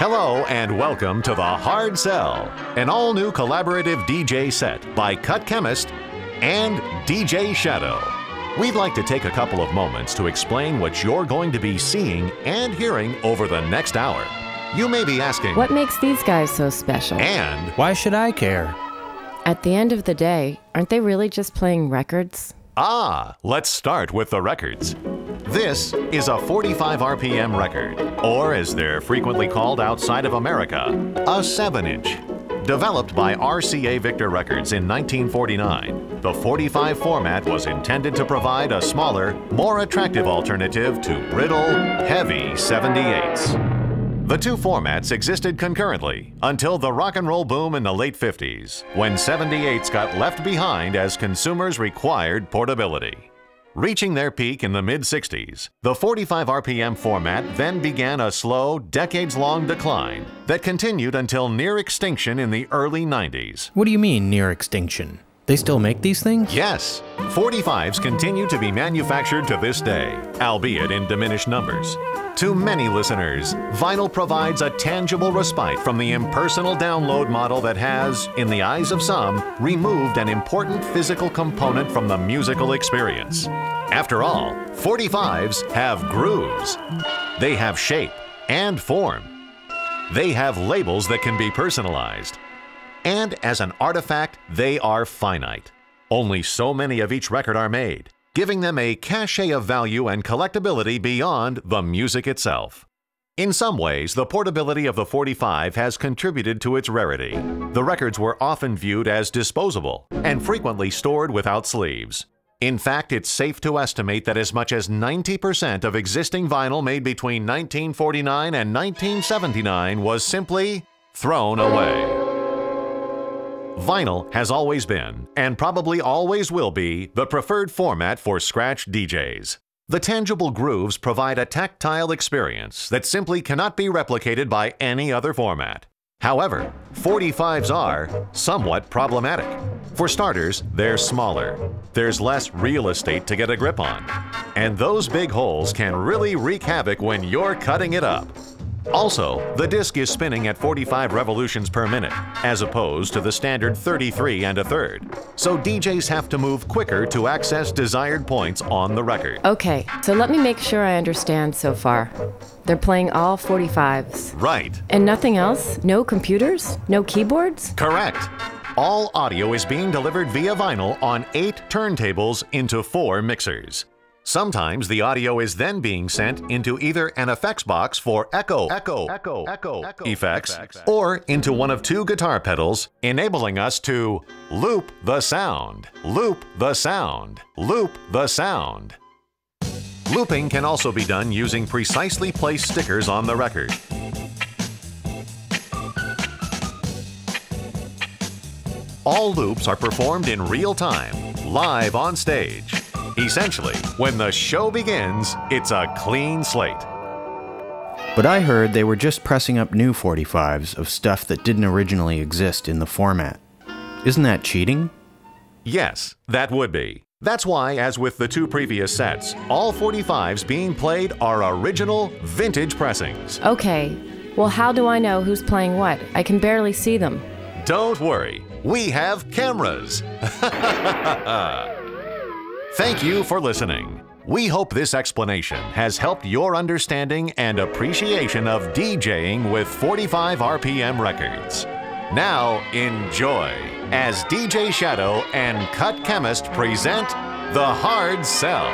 Hello and welcome to The Hard Sell, an all-new collaborative DJ set by Chemist and DJ Shadow. We'd like to take a couple of moments to explain what you're going to be seeing and hearing over the next hour. You may be asking, what makes these guys so special? And why should I care? At the end of the day, aren't they really just playing records? let's start with the records. This is a 45 RPM record, or as they're frequently called outside of America, a 7-inch. Developed by RCA Victor Records in 1949, the 45 format was intended to provide a smaller, more attractive alternative to brittle, heavy 78s. The two formats existed concurrently until the rock and roll boom in the late 50s, when 78s got left behind as consumers required portability. Reaching their peak in the mid-60s, the 45 RPM format then began a slow, decades-long decline that continued until near extinction in the early 90s. What do you mean, near extinction? They still make these things? Yes, 45s continue to be manufactured to this day, albeit in diminished numbers. To many listeners, vinyl provides a tangible respite from the impersonal download model that has, in the eyes of some, removed an important physical component from the musical experience. After all, 45s have grooves. They have shape and form. They have labels that can be personalized. And as an artifact, they are finite. Only so many of each record are made, giving them a cachet of value and collectability beyond the music itself. In some ways, the portability of the 45 has contributed to its rarity. The records were often viewed as disposable and frequently stored without sleeves. In fact, it's safe to estimate that as much as 90% of existing vinyl made between 1949 and 1979 was simply thrown away. Vinyl has always been, and probably always will be, the preferred format for scratch DJs. The tangible grooves provide a tactile experience that simply cannot be replicated by any other format. However, 45s are somewhat problematic. For starters, they're smaller. There's less real estate to get a grip on. And those big holes can really wreak havoc when you're cutting it up. Also, the disc is spinning at 45 revolutions per minute, as opposed to the standard 33 1/3. So DJs have to move quicker to access desired points on the record. Okay, so let me make sure I understand so far. They're playing all 45s. Right. And nothing else? No computers? No keyboards? Correct. All audio is being delivered via vinyl on 8 turntables into 4 mixers. Sometimes the audio is then being sent into either an effects box for echo effects, or into one of 2 guitar pedals, enabling us to loop the sound, loop the sound, loop the sound. Looping can also be done using precisely placed stickers on the record. All loops are performed in real time, live on stage. Essentially, when the show begins, it's a clean slate. But I heard they were just pressing up new 45s of stuff that didn't originally exist in the format. Isn't that cheating? Yes, that would be. That's why, as with the 2 previous sets, all 45s being played are original, vintage pressings. Okay, well how do I know who's playing what? I can barely see them. Don't worry, we have cameras. Thank you for listening. We hope this explanation has helped your understanding and appreciation of DJing with 45 RPM records. Now enjoy as DJ Shadow and Chemist present The Hard Sell.